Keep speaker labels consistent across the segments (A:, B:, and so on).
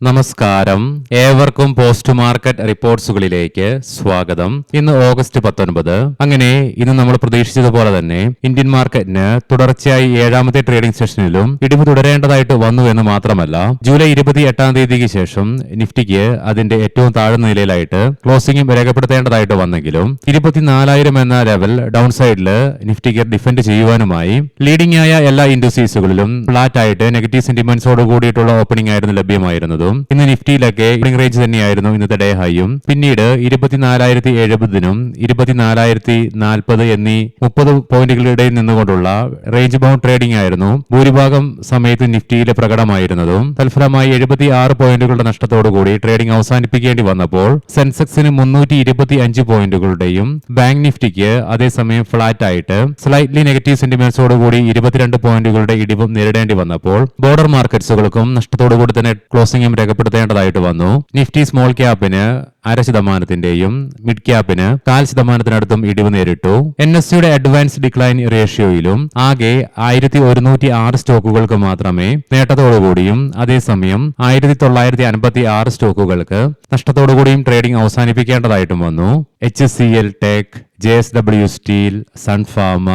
A: നമസ്കാരം, ഏവർക്കും post market റിപ്പോർട്ട്സുകളിലേക്ക് സ്വാഗതം. ഇന്ന് ഓഗസ്റ്റ് 19. അങ്ങനെ ഇന്ന് നമ്മൾ പ്രതീക്ഷിച്ചതുപോലെ തന്നെ ഇന്ത്യൻ മാർക്കറ്റിന് തുടർച്ചയായി 7ാമത്തെ ട്രേഡിംഗ് സെഷനിലും ഇടിവ് തുടരേണ്ടതായിട്ട് വന്നു എന്ന് മാത്രമല്ല, ജൂലൈ 28 തീയതിക്ക് ശേഷം നിഫ്റ്റിക്ക് അതിന്റെ ഏറ്റവും താഴ്ന്ന നിലയിലായിട്ട് ക്ലോസിംഗും രേഖപ്പെടുത്തേണ്ടതായിട്ട് വന്നെങ്കിലും 24,000 എന്ന ലെവൽ ഡൗൺ സൈഡിൽ നിഫ്റ്റിക്ക് ഡിഫെൻഡ് ചെയ്യുവാനുമായി ലീഡിംഗ് ആയ എല്ലാ ഇൻഡസ്ട്രീസുകളിലും ഫ്ലാറ്റ് ആയിട്ട് നെഗറ്റീവ് സെന്റിമെന്റ്സോട് കൂടിയിട്ടുള്ള ഓപ്പണിംഗ് ആയിരുന്നു ലഭ്യമായിരുന്നത്. ഇന്ന് നിഫ്റ്റിയിലൊക്കെ റേഞ്ച് തന്നെയായിരുന്നു ഇന്നത്തെ ഡേ ഹൈയും. പിന്നീട് 24,070നും 24,040 എന്നീ 30 പോയിന്റുകളുടെ നിന്നുകൊണ്ടുള്ള റേഞ്ച് ബൗണ്ട് ട്രേഡിംഗ് ആയിരുന്നു ഭൂരിഭാഗം സമയത്ത് നിഫ്റ്റിയിൽ പ്രകടമായിരുന്നതും. തൽഫലമായി 76 പോയിന്റുകളുടെ നഷ്ടത്തോടുകൂടി ട്രേഡിംഗ് അവസാനിപ്പിക്കേണ്ടി വന്നപ്പോൾ സെൻസെക്സിന് 325 പോയിന്റുകളുടെയും ബാങ്ക് നിഫ്റ്റിക്ക് അതേസമയം ഫ്ലാറ്റ് ആയിട്ട് സ്ലൈറ്റ്ലി നെഗറ്റീവ് സെന്റിമെന്റ്സോടുകൂടി 22 പോയിന്റുകളുടെ ഇടിവും നേരിടേണ്ടി വന്നപ്പോൾ ബോർഡർ മാർക്കറ്റ്സുകൾക്കും നഷ്ടത്തോടുകൂടി തന്നെ ക്ലോസിംഗും രേഖപ്പെടുത്തേണ്ടതായിട്ട് വന്നു. നിഫ്റ്റി സ്മോൾ ക്യാപ്പിന് 0.5%, മിഡ് ക്യാപ്പിന് 0.4% ഇടിവ് നേരിട്ടു. NSEയുടെ അഡ്വാൻസ് ഡിക്ലൈൻ റേഷ്യോയിലും ആകെ 1,106 സ്റ്റോക്കുകൾക്ക് മാത്രമേ നേട്ടത്തോടുകൂടിയും അതേസമയം 1,956 സ്റ്റോക്കുകൾക്ക് നഷ്ടത്തോടുകൂടിയും ട്രേഡിംഗ് അവസാനിപ്പിക്കേണ്ടതായിട്ടും വന്നു. HCL Tech, JSW Steel, Sun Pharma,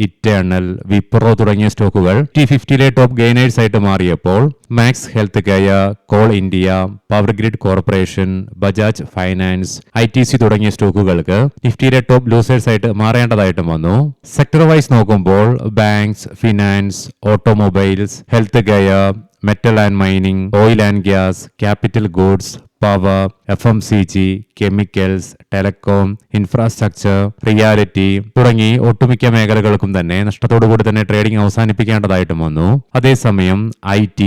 A: Eternal, Wipro തുടങ്ങിയ സ്റ്റോക്കുകൾ T50 ടോപ്പ് ഗെയിനേഴ്സ് ആയിട്ട് മാറിയപ്പോൾ Max Healthcare, Coal India, Power Grid Corporation, Bajaj Finance, ITC തുടങ്ങിയ സ്റ്റോക്കുകൾക്ക് നിഫ്റ്റിയിലെ ടോപ്പ് ലൂസേഴ്സ് ആയിട്ട് മാറേണ്ടതായിട്ടും വന്നു. സെക്ടർ വൈസ് നോക്കുമ്പോൾ banks, finance, automobiles, healthcare, metal and mining, oil and gas, capital goods, power, FMCG, chemicals, telecom, infrastructure, realty തുടങ്ങി ഒട്ടുമിക്ക മേഖലകൾക്കും തന്നെ നഷ്ടത്തോടുകൂടി തന്നെ ട്രേഡിംഗ് അവസാനിപ്പിക്കേണ്ടതായിട്ടും വന്നു. അതേസമയം IT,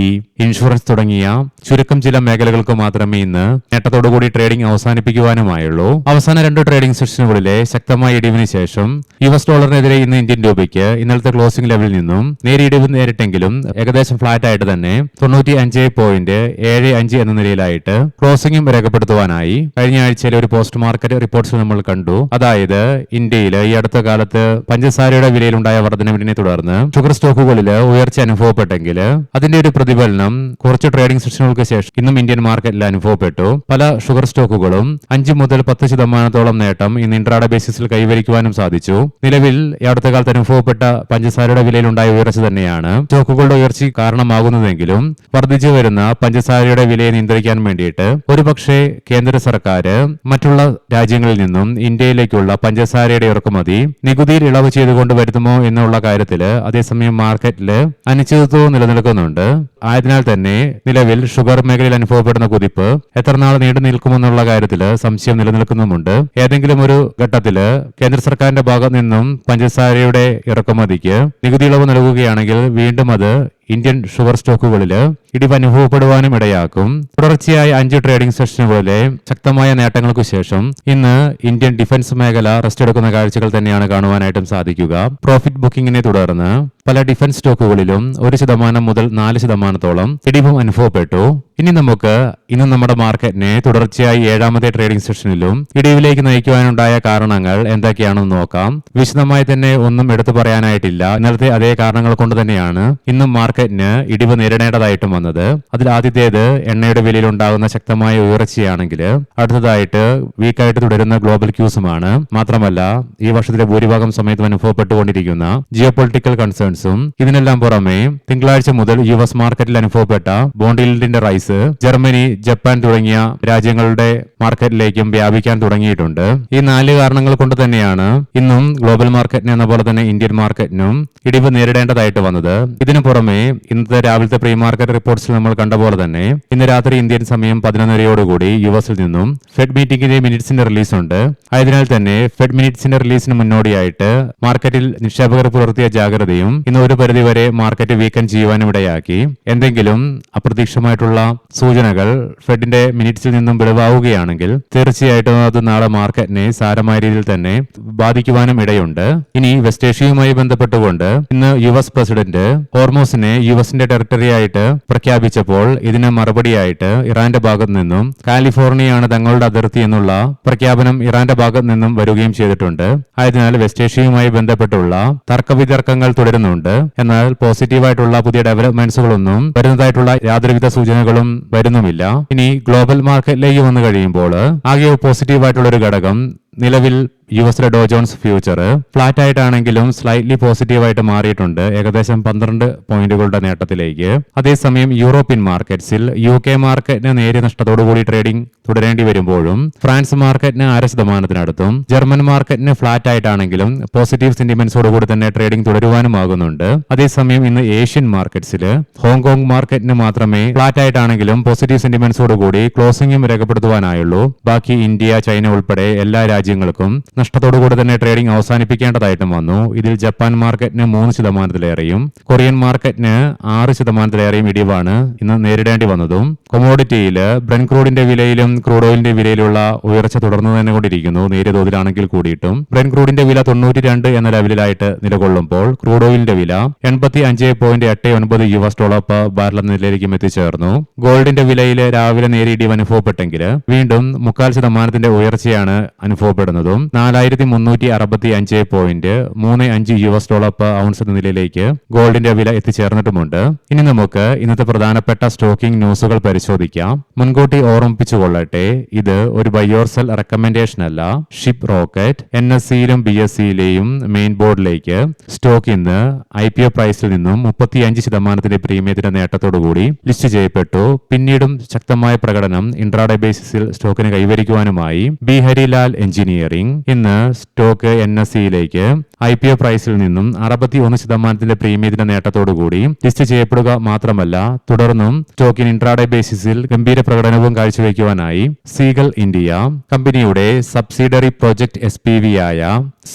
A: ഇൻഷുറൻസ് തുടങ്ങിയ ചുരുക്കം ചില മേഖലകൾക്ക് മാത്രമേ ഇന്ന് നേട്ടത്തോടുകൂടി ട്രേഡിംഗ് അവസാനിപ്പിക്കുവാനുമായുള്ളൂ. അവസാന 2 ട്രേഡിംഗ് സെഷനുകളിലെ ശക്തമായ ഇടിവിന് ശേഷം US ഡോളറിനെതിരെ ഇന്ന് ഇന്ത്യൻ രൂപയ്ക്ക് ഇന്നലത്തെ ക്ലോസിംഗ് ലെവലിൽ നിന്നും നേരിയ ഇടിവ് നേരിട്ടെങ്കിലും ഏകദേശം ഫ്ലാറ്റ് ആയിട്ട് തന്നെ 95.75 എന്ന നിലയിലായിട്ട് ക്ലോസിംഗും രേഖപ്പെടുത്തുവാനായി കഴിഞ്ഞ ആഴ്ചയിലെ ഒരു പോസ്റ്റ് മാർക്കറ്റ് റിപ്പോർട്ട്സ് നമ്മൾ കണ്ടു. അതായത് ഇന്ത്യയിൽ ഈ അടുത്ത കാലത്ത് പഞ്ചസാരയുടെ വിലയിലുണ്ടായ വർധനവിനെ തുടർന്ന് ഷുഗർ സ്റ്റോക്കുകളിൽ ഉയർച്ച അനുഭവപ്പെട്ടെങ്കിൽ അതിന്റെ ഒരു പ്രതിഫലനം കുറച്ച് ട്രേഡിംഗ് സെഷനുകൾക്ക് ശേഷം ഇന്നും ഇന്ത്യൻ മാർക്കറ്റിൽ അനുഭവപ്പെട്ടു. പല ഷുഗർ സ്റ്റോക്കുകളും 5 മുതൽ 10% നേട്ടം ഇന്ന് ഇൻട്രാഡേ ബേസിസിൽ കൈവരിക്കുവാനും സാധിച്ചു. നിലവിൽ ഈ അടുത്ത കാലത്ത് അനുഭവപ്പെട്ട പഞ്ചസാരയുടെ വിലയിലുണ്ടായ ഉയർച്ച തന്നെയാണ് സ്റ്റോക്കുകളുടെ ഉയർച്ച കാരണമാകുന്നതെങ്കിലും വർദ്ധിച്ചു വരുന്ന പഞ്ചസാരയുടെ വിലയെ നിയന്ത്രിക്കാൻ വേണ്ടിയിട്ട് ഒരുപക്ഷെ കേന്ദ്ര സർക്കാർ മറ്റുള്ള രാജ്യങ്ങളിൽ നിന്നും ഇന്ത്യയിലേക്കുള്ള പഞ്ചസാരയുടെ ഇറക്കുമതി നികുതിയിൽ ഇളവ് ചെയ്തുകൊണ്ട് വരുത്തുമോ എന്നുള്ള കാര്യത്തില് അതേസമയം മാർക്കറ്റിൽ അനിശ്ചിതത്വവും നിലനിൽക്കുന്നുണ്ട്. ആയതിനാൽ തന്നെ നിലവിൽ ഷുഗർ മേഖലയിൽ അനുഭവപ്പെടുന്ന കുതിപ്പ് എത്ര നാൾ നീണ്ടു നിൽക്കുമെന്നുള്ള കാര്യത്തിൽ സംശയം നിലനിൽക്കുന്നുമുണ്ട്. ഏതെങ്കിലും ഒരു ഘട്ടത്തില് കേന്ദ്ര സർക്കാരിന്റെ ഭാഗത്ത് നിന്നും പഞ്ചസാരയുടെ ഇറക്കുമതിക്ക് നികുതി ഇളവ് നൽകുകയാണെങ്കിൽ വീണ്ടും അത് ഇന്ത്യൻ ഷുഗർ സ്റ്റോക്കുകളിൽ ഇടിവ് അനുഭവപ്പെടുവാനും ഇടയാക്കും. തുടർച്ചയായ 5 ട്രേഡിംഗ് സെഷനുകളിലെ ശക്തമായ നേട്ടങ്ങൾക്കു ശേഷം ഇന്ന് ഇന്ത്യൻ ഡിഫൻസ് മേഖല റെസ്റ്റ് എടുക്കുന്ന കാഴ്ചകൾ തന്നെയാണ് കാണുവാനായിട്ടും സാധിക്കുക. പ്രോഫിറ്റ് ബുക്കിംഗിനെ തുടർന്ന് പല ഡിഫൻസ് സ്റ്റോക്കുകളിലും 1% മുതൽ 4% ഇടിവും അനുഭവപ്പെട്ടു. ഇനി നമുക്ക് ഇന്ന് നമ്മുടെ മാർക്കറ്റിനെ തുടർച്ചയായി 7ാമത്തെ ട്രേഡിംഗ് സെഷനിലും ഇടിവിലേക്ക് നയിക്കുവാനുണ്ടായ കാരണങ്ങൾ എന്തൊക്കെയാണെന്ന് നോക്കാം. വിശദമായി തന്നെ ഒന്നും എടുത്തു പറയാനായിട്ടില്ല. ഇന്നലത്തെ അതേ കാരണങ്ങൾ കൊണ്ട് തന്നെയാണ് ഇന്നും മാർക്കറ്റിന് ഇടിവ് നേരിടേണ്ടതായിട്ടും വന്നത്. അതിൽ ആദ്യത്തേത് എണ്ണയുടെ വിലയിൽ ഉണ്ടാകുന്ന ശക്തമായ ഉയർച്ചയാണെങ്കിൽ അടുത്തതായിട്ട് വീക്കായിട്ട് തുടരുന്ന ഗ്ലോബൽ ക്യൂസുമാണ്. മാത്രമല്ല ഈ വർഷത്തിലെ ഭൂരിഭാഗം സമയത്തും അനുഭവപ്പെട്ടുകൊണ്ടിരിക്കുന്ന ജിയോ പൊളിറ്റിക്കൽ കൺസേൺസും. ഇതിനെല്ലാം പുറമെ തിങ്കളാഴ്ച മുതൽ US മാർക്കറ്റിൽ അനുഭവപ്പെട്ട ബോണ്ട് യീൽഡിന്റെ റൈസ് ജർമ്മനി, ജപ്പാൻ തുടങ്ങിയ രാജ്യങ്ങളുടെ മാർക്കറ്റിലേക്കും വ്യാപിക്കാൻ തുടങ്ങിയിട്ടുണ്ട്. ഈ 4 കാരണങ്ങൾ കൊണ്ട് തന്നെയാണ് ഇന്നും ഗ്ലോബൽ മാർക്കറ്റിന് എന്ന പോലെ തന്നെ ഇന്ത്യൻ മാർക്കറ്റിനും ഇടിവ് നേരിടേണ്ടതായിട്ട് വന്നത്. ഇതിനു പുറമെ ഇന്നത്തെ രാവിലത്തെ പ്രീ മാർക്കറ്റ് റിപ്പോർട്ട്സിൽ നമ്മൾ കണ്ട പോലെ തന്നെ ഇന്ന് രാത്രി ഇന്ത്യൻ സമയം 11:30 US നിന്നും ഫെഡ് മീറ്റിംഗിന്റെ മിനിറ്റ്സിന്റെ റിലീസ് ഉണ്ട്. ആയതിനാൽ തന്നെ ഫെഡ് മിനിറ്റ്സിന്റെ റിലീസിന് മുന്നോടിയായിട്ട് മാർക്കറ്റിൽ നിക്ഷേപകർ പുലർത്തിയ ജാഗ്രതയും ഇന്ന് ഒരു പരിധിവരെ മാർക്കറ്റ് വീക്കൻ ചെയ്യുവാനും ഇടയാക്കി. എന്തെങ്കിലും അപ്രതീക്ഷിതമായിട്ടുള്ള സൂചനകൾ ഫെഡിന്റെ മിനിറ്റ്സിൽ നിന്നും വെളിവാവുകയാണെങ്കിൽ തീർച്ചയായിട്ടും അത് നാളെ മാർക്കറ്റിനെ സാരമായ രീതിയിൽ തന്നെ ബാധിക്കുവാനും ഇടയുണ്ട്. ഇനി വെസ്റ്റ് ഏഷ്യയുമായി ബന്ധപ്പെട്ടുകൊണ്ട് ഇന്ന് US പ്രസിഡന്റ് ഹോർമോസിനെ USന്റെ ടെറിട്ടറി ആയിട്ട് പ്രഖ്യാപിച്ചപ്പോൾ ഇതിന് മറുപടിയായിട്ട് ഇറാന്റെ ഭാഗത്തു നിന്നും കാലിഫോർണിയയാണ് തങ്ങളുടെ അതിർത്തി എന്നുള്ള പ്രഖ്യാപനം ഇറാന്റെ ഭാഗത്തു നിന്നും വരികയും ചെയ്തിട്ടുണ്ട്. ആയതിനാൽ വെസ്റ്റ് ഏഷ്യയുമായി ബന്ധപ്പെട്ടുള്ള തർക്കവിതർക്കങ്ങൾ തുടരുന്നുണ്ട്. എന്നാൽ പോസിറ്റീവായിട്ടുള്ള പുതിയ ഡെവലപ്മെന്റ്സുകളൊന്നും വരുന്നതായിട്ടുള്ള യാതൊരുവിധ സൂചനകളും വരുന്നുമില്ല. ഇനി ഗ്ലോബൽ മാർക്കറ്റിലേക്ക് വന്നു കഴിയുമ്പോൾ ആകെ പോസിറ്റീവായിട്ടുള്ള ഒരു ഘടകം നിലവിൽ യുഎസിലെ ഡോ ജോൺസ് ഫ്യൂച്ചർ ഫ്ലാറ്റ് ആയിട്ടാണെങ്കിലും സ്ലൈറ്റ്ലി പോസിറ്റീവായിട്ട് മാറിയിട്ടുണ്ട്, ഏകദേശം 12 പോയിന്റുകളുടെ നേട്ടത്തിലേക്ക്. അതേസമയം യൂറോപ്യൻ മാർക്കറ്റ്സിൽ UK മാർക്കറ്റിന് നേരിയ നഷ്ടത്തോടുകൂടി ട്രേഡിംഗ് തുടരേണ്ടി വരുമ്പോഴും ഫ്രാൻസ് മാർക്കറ്റിന് 0.5%, ജർമ്മൻ മാർക്കറ്റിന് ഫ്ലാറ്റ് ആയിട്ടാണെങ്കിലും പോസിറ്റീവ് സെന്റിമെന്റ്സോടുകൂടി തന്നെ ട്രേഡിംഗ് തുടരുവാനുമാകുന്നുണ്ട്. അതേസമയം ഇന്ന് ഏഷ്യൻ മാർക്കറ്റ്സിൽ ഹോങ്കോങ് മാർക്കറ്റിന് മാത്രമേ ഫ്ലാറ്റ് ആയിട്ടാണെങ്കിലും പോസിറ്റീവ് സെന്റിമെന്റ്സോടുകൂടി ക്ലോസിംഗും രേഖപ്പെടുത്തുവാനായുള്ളൂ. ബാക്കി ഇന്ത്യ, ചൈന ഉൾപ്പെടെ എല്ലാ രാജ്യങ്ങൾക്കും നഷ്ടത്തോടുകൂടി തന്നെ ട്രേഡിംഗ് അവസാനിപ്പിക്കേണ്ടതായിട്ടും വന്നു. ഇതിൽ ജപ്പാൻ മാർക്കറ്റിന് 3%-ലേറെയും കൊറിയൻ മാർക്കറ്റിന് 6%-ലേറെയും ഇടിവാണ് ഇന്ന് നേരിടേണ്ടി വന്നതും. കൊമോഡിറ്റിയിൽ ബ്രെന്റ് ക്രൂഡിന്റെ വിലയിലും ക്രൂഡ് ഓയിലിന്റെ വിലയിലുള്ള ഉയർച്ച തുടർന്നു തന്നെ കൊണ്ടിരിക്കുന്നു, നേരിയ തോതിലാണെങ്കിൽ കൂടിയിട്ടും. ബ്രെന്റ് ക്രൂഡിന്റെ വില 92 എന്ന ലെവലിലായിട്ട് നിലകൊള്ളുമ്പോൾ ക്രൂഡ് ഓയിലിന്റെ വില $85.89 പെർ ബാരൽ എന്ന നിലയിലേക്കും എത്തിച്ചേർന്നു. ഗോൾഡിന്റെ വിലയിൽ രാവിലെ നേരിയ ഇടിവ് അനുഭവപ്പെട്ടെങ്കിൽ വീണ്ടും 0.25% ഉയർച്ചയാണ് അനുഭവപ്പെടുന്നതും. $4,365.35 പെർ ഔൺസ് എന്ന നിലയിലേക്ക് ഗോൾഡിന്റെ വില എത്തിച്ചേർന്നിട്ടുമുണ്ട്. ഇനി നമുക്ക് ഇന്നത്തെ പ്രധാനപ്പെട്ട സ്റ്റോക്കിംഗ് ന്യൂസുകൾ പരിശോധിക്കാം. മുൻകൂട്ടി ഓർമ്മിപ്പിച്ചുകൊള്ളട്ടെ, ഇത് ഒരു ബൈ ഓർ സെൽ റെക്കമെൻഡേഷൻ അല്ല. ഷിപ്പ് റോക്കറ്റ് NSEയിലും BSEയിലെയും മെയിൻ ബോർഡിലേക്ക് സ്റ്റോക്ക് ഇന്ന് IPO പ്രൈസിൽ നിന്നും 35% പ്രീമിയത്തിന്റെ നേട്ടത്തോടുകൂടി ലിസ്റ്റ് ചെയ്യപ്പെട്ടു. പിന്നീടും ശക്തമായ പ്രകടനം ഇൻട്രാഡേ ബേസിസിൽ സ്റ്റോക്കിന് കൈവരിക്കുവാനുമായി ബി ഹരിലാൽ എഞ്ചിനീയറിംഗ് ഇന്ന് സ്റ്റോക്ക് NSEയിലേക്ക് IPO പ്രൈസിൽ നിന്നും 61% പ്രീമിയത്തിന്റെ നേട്ടത്തോടുകൂടി ലിസ്റ്റ് ചെയ്യപ്പെടുക മാത്രമല്ല, തുടർന്നും സ്റ്റോക്കിന് ഇൻട്രാഡേ ബേസിസിൽ ഗംഭീര പ്രകടനവും കാഴ്ചവെക്കുവാനായി സീഗൾ ഇന്ത്യ കമ്പനിയുടെ സബ്സിഡറി പ്രൊജക്ട് SPV ആയ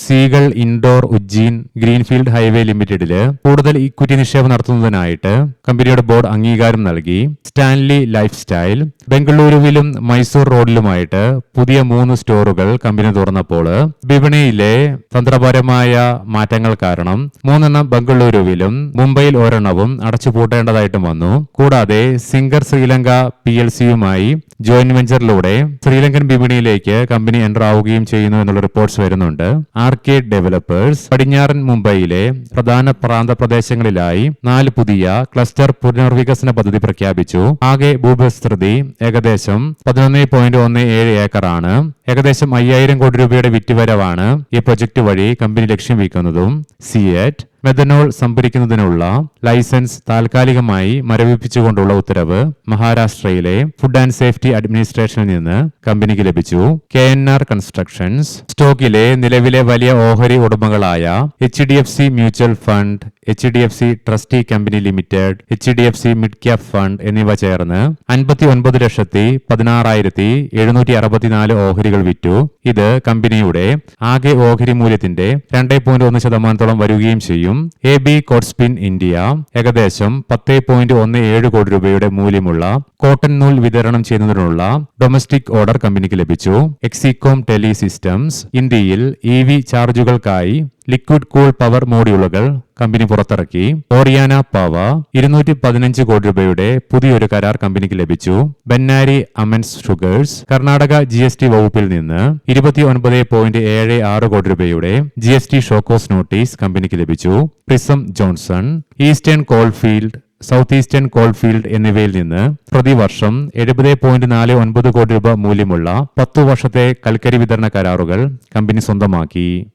A: സീഗൾ ഇൻഡോർ ഉജ്ജീൻ ഗ്രീൻഫീൽഡ് ഹൈവേ ലിമിറ്റഡില് കൂടുതൽ ഇക്വിറ്റി നിക്ഷേപം നടത്തുന്നതിനായിട്ട് കമ്പനിയുടെ ബോർഡ് അംഗീകാരം നൽകി. സ്റ്റാൻലി ലൈഫ് സ്റ്റൈൽ ബംഗളൂരുവിലും മൈസൂർ റോഡിലുമായിട്ട് പുതിയ 3 സ്റ്റോറുകൾ കമ്പനി തുറന്നപ്പോൾ വിപണിയിലെ തന്ത്രപരമായ മാറ്റങ്ങൾ കാരണം 3 ബംഗളൂരുവിലും മുംബൈയിൽ 1 അടച്ചുപൂട്ടേണ്ടതായിട്ടും വന്നു. കൂടാതെ സിംഗർ ശ്രീലങ്ക PLCയുമായി ജോയിന്റ് വെഞ്ചറിലൂടെ ശ്രീലങ്കൻ വിപണിയിലേക്ക് കമ്പനി എൻ്റർ ആവുകയും ചെയ്യുന്നു എന്നുള്ള റിപ്പോർട്ട്സ് വരുന്നുണ്ട്. ആർക്കേഡ് ഡെവലപ്പേഴ്സ് പടിഞ്ഞാറൻ മുംബൈയിലെ പ്രധാന പ്രാന്തപ്രദേശങ്ങളിലായി 4 പുതിയ ക്ലസ്റ്റർ പുനർവികസന പദ്ധതി പ്രഖ്യാപിച്ചു. ആകെ ഭൂവിസ്തൃതി ഏകദേശം 11.17 ഏക്കറാണ്. ഏകദേശം 5000 കോടി രൂപയുടെ വിറ്റുവരവാണ് ഈ പ്രൊജക്ട് വഴി കമ്പനി ലക്ഷ്യം വയ്ക്കുന്നതും. സിയറ്റ് മെഥനോൾ സംഭരിക്കുന്നതിനുള്ള ലൈസൻസ് താൽക്കാലികമായി മരവിപ്പിച്ചുകൊണ്ടുള്ള ഉത്തരവ് മഹാരാഷ്ട്രയിലെ ഫുഡ് ആൻഡ് സേഫ്റ്റി അഡ്മിനിസ്ട്രേഷനിൽ നിന്ന് കമ്പനിക്ക് ലഭിച്ചു. KNR കൺസ്ട്രക്ഷൻസ് സ്റ്റോക്കിലെ നിലവിലെ വലിയ ഓഹരി ഉടമകളായ HDFC mutual fund, HDFC trustee company limited, HDFC mid cap fund എന്നിവ ചേർന്ന് 59,16,764 ഓഹരികൾ വിറ്റു. ഇത് കമ്പനിയുടെ ആകെ ഓഹരി മൂല്യത്തിന്റെ 2.1% വരികയും ചെയ്യും. AB കോട്ട്സ്പിൻ ഇന്ത്യ ഏകദേശം 10.17 കോടി രൂപയുടെ മൂല്യമുള്ള കോട്ടൺ നൂൽ വിതരണം ചെയ്യുന്നതിനുള്ള ഡൊമസ്റ്റിക് ഓർഡർ കമ്പനിക്ക് ലഭിച്ചു. എക്സികോം ടെലി സിസ്റ്റംസ് ഇന്ത്യയിൽ EV ചാർജുകൾക്കായി ലിക്വിഡ് കൂൾ പവർ മോഡ്യൂളുകൾ കമ്പനി പുറത്തിറക്കി. ഓറിയാന പവർ 215 കോടി രൂപയുടെ പുതിയൊരു കരാർ കമ്പനിക്ക് ലഭിച്ചു. ബെന്നാരി അമൻസ് ഷുഗേഴ്സ് കർണാടക GST വകുപ്പിൽ നിന്ന് 29.76 കോടി രൂപയുടെ GST ഷോക്കോസ് നോട്ടീസ് കമ്പനിക്ക് ലഭിച്ചു. Prism Johnson, eastern coalfield, south eastern coalfield എന്നിവയിൽ നിന്ന് പ്രതിവർഷം 70.49 കോടി രൂപ മൂല്യമുള്ള 10 വർഷത്തെ കൽക്കരി വിതരണ കരാറുകൾ കമ്പനി സ്വന്തമാക്കി.